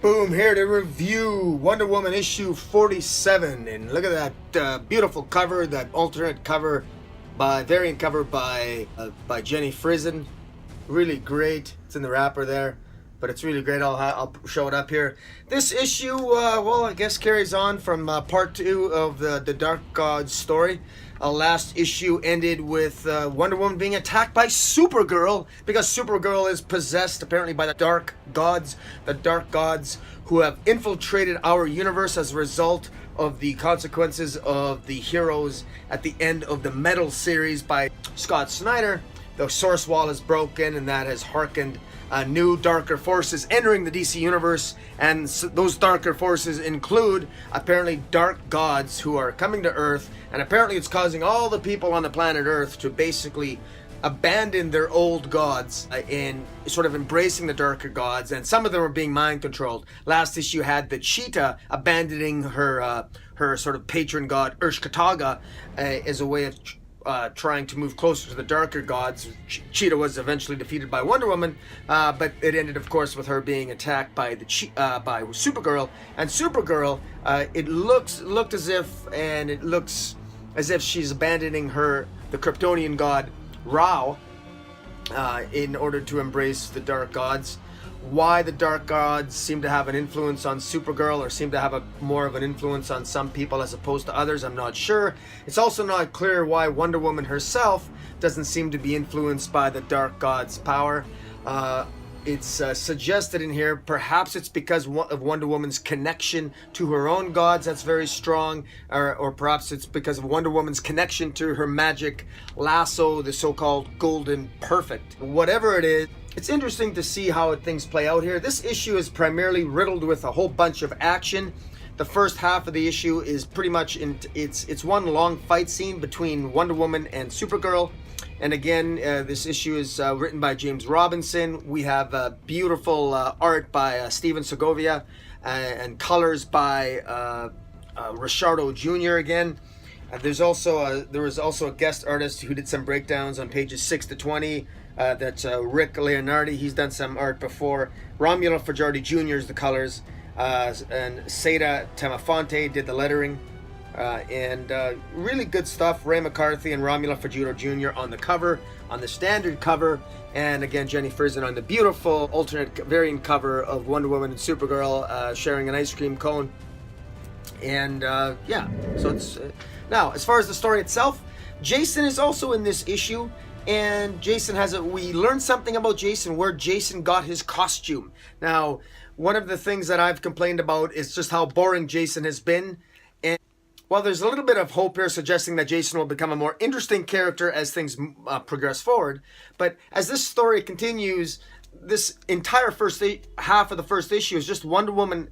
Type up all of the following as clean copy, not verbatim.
Boom, here to review Wonder Woman issue 47, and look at that beautiful cover, that alternate cover variant cover by Jenny Frison. Really great. It's in the wrapper there, but it's really great. I'll show it up here. This issue, well, I guess carries on from part 2 of the Dark Gods story. Last issue ended with Wonder Woman being attacked by Supergirl because Supergirl is possessed apparently by the Dark Gods who have infiltrated our universe as a result of the consequences of the heroes at the end of the Metal series by Scott Snyder. The source wall is broken, and that has hearkened new darker forces entering the DC universe, and those darker forces include apparently dark gods who are coming to Earth, and apparently it's causing all the people on the planet Earth to basically abandon their old gods in sort of embracing the darker gods, and some of them are being mind controlled. Last issue had the Cheetah abandoning her sort of patron god Urshkataga as a way of trying to move closer to the darker gods. Cheetah was eventually defeated by Wonder Woman, but it ended, of course, with her being attacked by by Supergirl. And Supergirl, it looks as if she's abandoning the Kryptonian god Ra in order to embrace the dark gods. Why the dark gods seem to have an influence on Supergirl, or seem to have more of an influence on some people as opposed to others, I'm not sure. It's also not clear why Wonder Woman herself doesn't seem to be influenced by the dark gods' power. It's suggested in here, perhaps it's because of Wonder Woman's connection to her own gods that's very strong, or perhaps it's because of Wonder Woman's connection to her magic lasso, the so-called Golden Perfect. Whatever it is, it's interesting to see how things play out here. This issue is primarily riddled with a whole bunch of action. The first half of the issue is pretty much it's one long fight scene between Wonder Woman and Supergirl. And again, this issue is written by James Robinson. We have beautiful art by Steven Segovia and colors by Richardo Jr. again. There was also a guest artist who did some breakdowns on pages 6 to 20. That's Rick Leonardi. He's done some art before. Romulo Fajardi Jr. is the colors, and Seda Tamafonte did the lettering. And really good stuff. Ray McCarthy and Romulo Fajardo Jr. on the cover, on the standard cover, and again Jenny Frison on the beautiful alternate variant cover of Wonder Woman and Supergirl sharing an ice cream cone. And yeah, so it's now as far as the story itself, Jason is also in this issue. And Jason we learned something about Jason, where Jason got his costume. Now, one of the things that I've complained about is just how boring Jason has been. And while there's a little bit of hope here suggesting that Jason will become a more interesting character as things progress forward, but as this story continues, this entire first half of the first issue is just Wonder Woman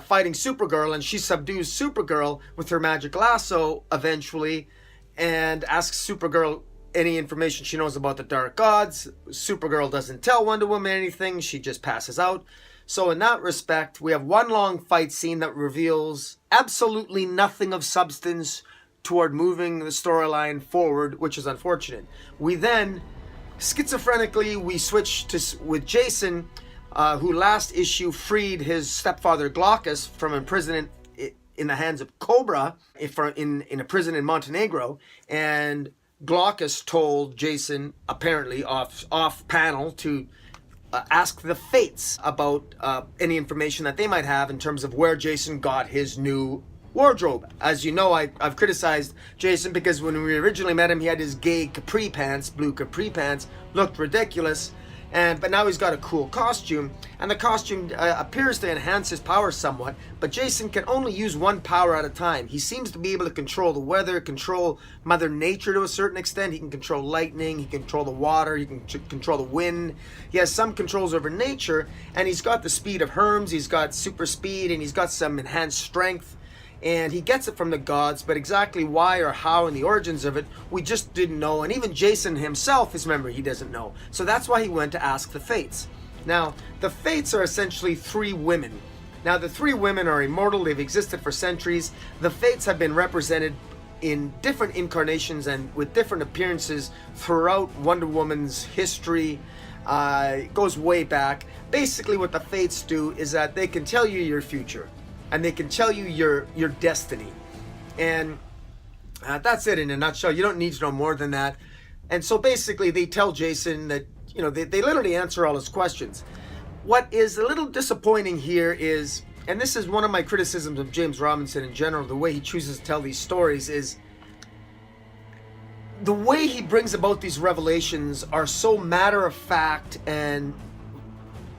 fighting Supergirl, and she subdues Supergirl with her magic lasso eventually, and asks Supergirl any information she knows about the Dark Gods. Supergirl doesn't tell Wonder Woman anything, she just passes out. So in that respect, we have one long fight scene that reveals absolutely nothing of substance toward moving the storyline forward, which is unfortunate. We then, schizophrenically, we switch with Jason, who last issue freed his stepfather Glaucus from imprisonment in the hands of Cobra in a prison in Montenegro, and Glaucus told Jason, apparently off panel, to ask the Fates about any information that they might have in terms of where Jason got his new wardrobe. As you know, I've criticized Jason because when we originally met him, he had his gay capri pants, blue capri pants, looked ridiculous. But now he's got a cool costume, and the costume appears to enhance his power somewhat, but Jason can only use one power at a time. He seems to be able to control the weather, control Mother Nature to a certain extent. He can control lightning, he can control the water, he can control the wind. He has some controls over nature, and he's got the speed of Hermes, he's got super speed, and he's got some enhanced strength. And he gets it from the gods, but exactly why or how and the origins of it, we just didn't know. And even Jason himself, his memory, he doesn't know. So that's why he went to ask the Fates. Now, the Fates are essentially 3 women. Now, the 3 women are immortal. They've existed for centuries. The Fates have been represented in different incarnations and with different appearances throughout Wonder Woman's history. It goes way back. Basically what the Fates do is that they can tell you your future, and they can tell you your destiny, and that's it in a nutshell. You don't need to know more than that. And so basically they tell Jason that, you know, they literally answer all his questions. What is a little disappointing here is, and this is one of my criticisms of James Robinson in general, the way he chooses to tell these stories, is the way he brings about these revelations are so matter of fact and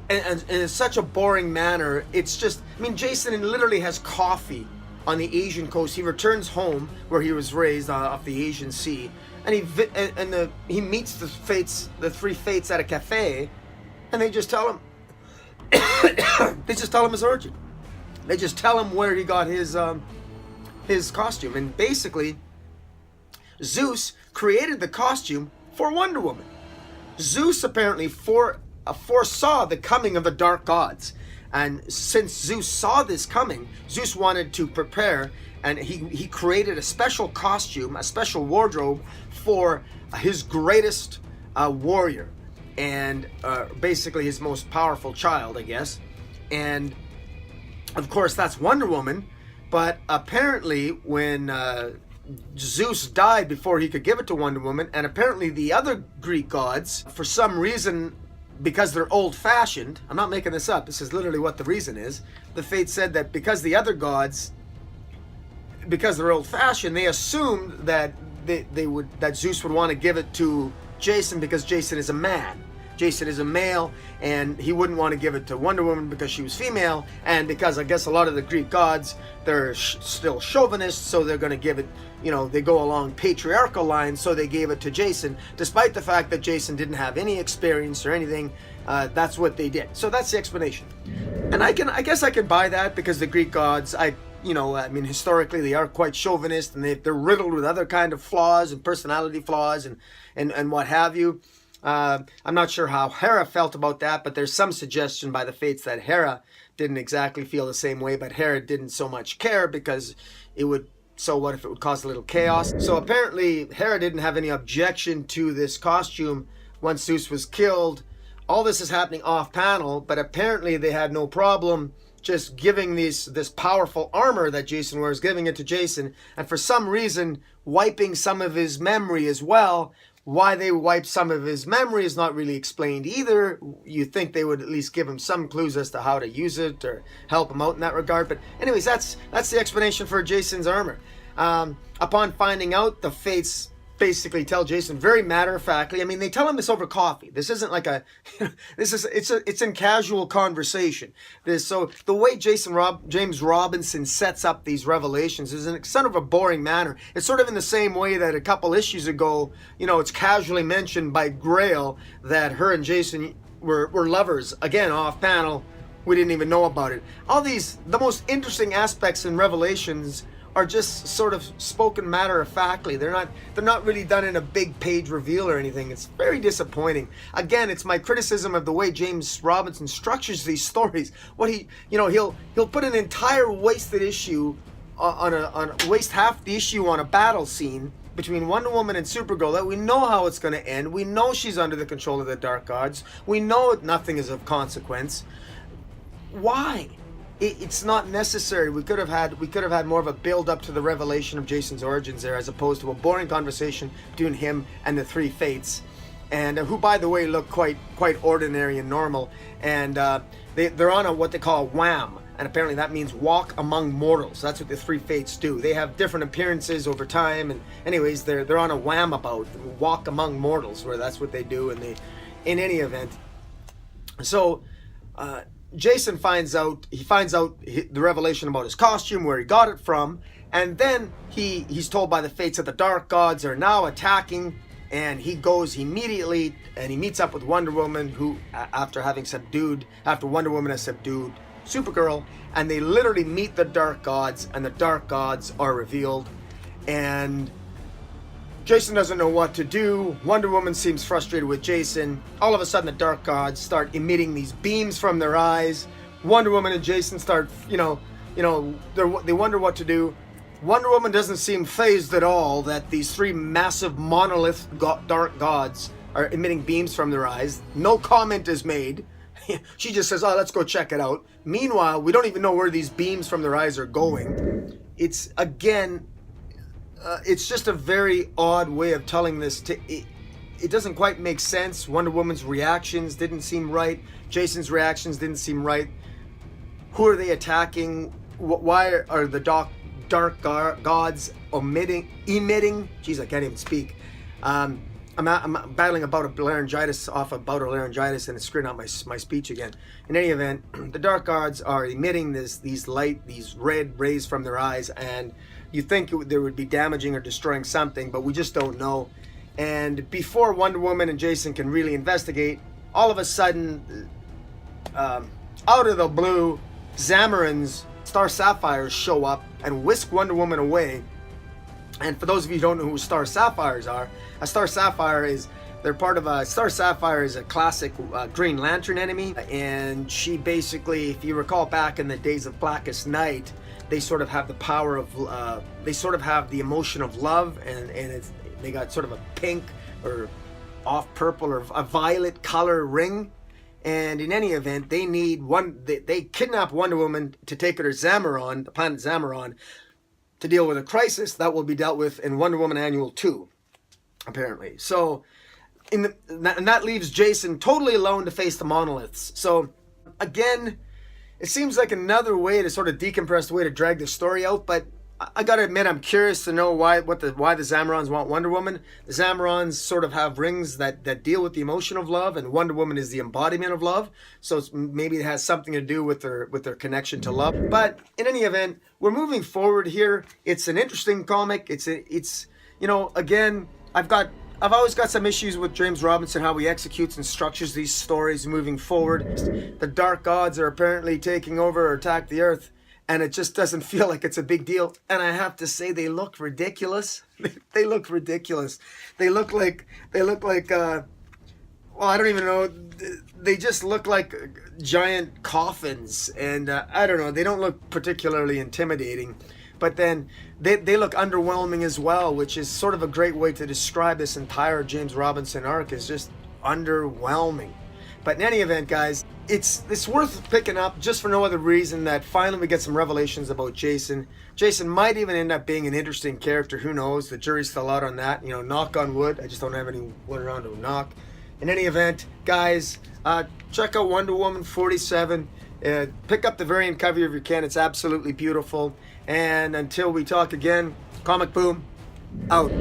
in such a boring manner. It's just, I mean, Jason literally has coffee on the Asian coast. He returns home where he was raised off the Asian Sea, and he meets the three Fates at a cafe, and they just tell him his origin. They just tell him where he got his costume, and basically Zeus created the costume for Wonder Woman. Zeus apparently foresaw the coming of the dark gods, and since Zeus saw this coming, Zeus wanted to prepare, and he created a special costume, a special wardrobe for his greatest warrior, and basically his most powerful child, I guess. And of course that's Wonder Woman. But apparently when Zeus died before he could give it to Wonder Woman, and apparently the other Greek gods, for some reason, because they're old-fashioned, I'm not making this up, this is literally what the reason is, the Fates said that because the other gods, because they're old-fashioned, they assumed that that Zeus would want to give it to Jason because Jason is a man. Jason is a male, and he wouldn't want to give it to Wonder Woman because she was female, and because I guess a lot of the Greek gods, they're still chauvinists, so they're going to give it, you know, they go along patriarchal lines, so they gave it to Jason, despite the fact that Jason didn't have any experience or anything. That's what they did. So that's the explanation. And I guess I can buy that, because the Greek gods, I mean, historically they are quite chauvinist, and they're riddled with other kind of flaws and personality flaws and what have you. I'm not sure how Hera felt about that, but there's some suggestion by the Fates that Hera didn't exactly feel the same way, but Hera didn't so much care because so what if it would cause a little chaos? So apparently Hera didn't have any objection to this costume once Zeus was killed. All this is happening off panel, but apparently they had no problem just giving this powerful armor that Jason wears, giving it to Jason, and for some reason wiping some of his memory as well. Why they wiped some of his memory is not really explained either. You think they would at least give him some clues as to how to use it or help him out in that regard. But anyways, that's the explanation for Jason's armor. Upon finding out, the Fates basically tell Jason very matter-of-factly. I mean, they tell him this over coffee. This isn't like it's in casual conversation. So the way James Robinson sets up these revelations is in sort of a boring manner. It's sort of in the same way that a couple issues ago, it's casually mentioned by Grail that her and Jason were lovers. Again, off panel, we didn't even know about it. The most interesting aspects in Revelations are just sort of spoken matter-of-factly. They're not really done in a big page reveal or anything. It's very disappointing. Again, it's my criticism of the way James Robinson structures these stories. He'll put an entire wasted issue waste half the issue on a battle scene between Wonder Woman and Supergirl that we know how it's going to end. We know she's under the control of the Dark Gods. We know nothing is of consequence. Why? It's not necessary. We could have had more of a build up to the revelation of Jason's origins there, as opposed to a boring conversation between him and the three Fates, and who, by the way, look quite ordinary and normal. And they're on what they call a wham, and apparently that means walk among mortals. That's what the three Fates do. They have different appearances over time, and anyways, they're on a wham about walk among mortals, where that's what they do. And in any event, so. Jason finds out the revelation about his costume, where he got it from, and then he's told by the Fates that the Dark Gods are now attacking, and he goes immediately and he meets up with Wonder Woman, who after Wonder Woman has subdued Supergirl, and they literally meet the Dark Gods, and the Dark Gods are revealed, and Jason doesn't know what to do. Wonder Woman seems frustrated with Jason. All of a sudden, the Dark Gods start emitting these beams from their eyes. Wonder Woman and Jason start, they wonder what to do. Wonder Woman doesn't seem fazed at all that these three massive monolith dark gods are emitting beams from their eyes. No comment is made. She just says, oh, let's go check it out. Meanwhile, we don't even know where these beams from their eyes are going. It's, again, it's just a very odd way of telling this. It doesn't quite make sense. Wonder Woman's reactions didn't seem right. Jason's reactions didn't seem right. Who are they attacking? Why are the dark gods emitting? Jeez, I can't even speak. I'm battling off a bout of laryngitis, and it's screwing out my speech again. In any event, the dark gods are emitting these red rays from their eyes, and you think they would be damaging or destroying something, but we just don't know. And before Wonder Woman and Jason can really investigate, all of a sudden, out of the blue, Zamorin's Star Sapphires show up and whisk Wonder Woman away. And for those of you who don't know who Star Sapphires are, a Star Sapphire is Star Sapphire is a classic Green Lantern enemy, and she basically, if you recall back in the days of Blackest Night, they sort of have the power of, they sort of have the emotion of love, and they got sort of a pink or off purple or a violet color ring. And in any event, they kidnap Wonder Woman to take her to Zamaron, the planet Zamaron, to deal with a crisis that will be dealt with in Wonder Woman Annual 2, apparently. So, and that leaves Jason totally alone to face the monoliths. So, again, it seems like another way to sort of decompress the way to drag the story out, but I gotta admit, I'm curious to know why the Zamarons want Wonder Woman. The Zamarons sort of have rings that deal with the emotion of love, and Wonder Woman is the embodiment of love. So maybe it has something to do with their connection to love. But in any event, we're moving forward here. It's an interesting comic. It's again, I've always got some issues with James Robinson, how he executes and structures these stories moving forward. The dark gods are apparently taking over or attack the Earth, and it just doesn't feel like it's a big deal. And I have to say, they look ridiculous. They look ridiculous. They look like, well, I don't even know. They just look like giant coffins. And I don't know, they don't look particularly intimidating. But then they look underwhelming as well, which is sort of a great way to describe this entire James Robinson arc, is just underwhelming. But in any event, guys, it's worth picking up just for no other reason that finally we get some revelations about Jason. Jason might even end up being an interesting character. Who knows? The jury's still out on that. Knock on wood. I just don't have anyone around to knock. In any event, guys, check out Wonder Woman 47. Pick up the variant cover if you can. It's absolutely beautiful. And until we talk again, Comic Boom, out.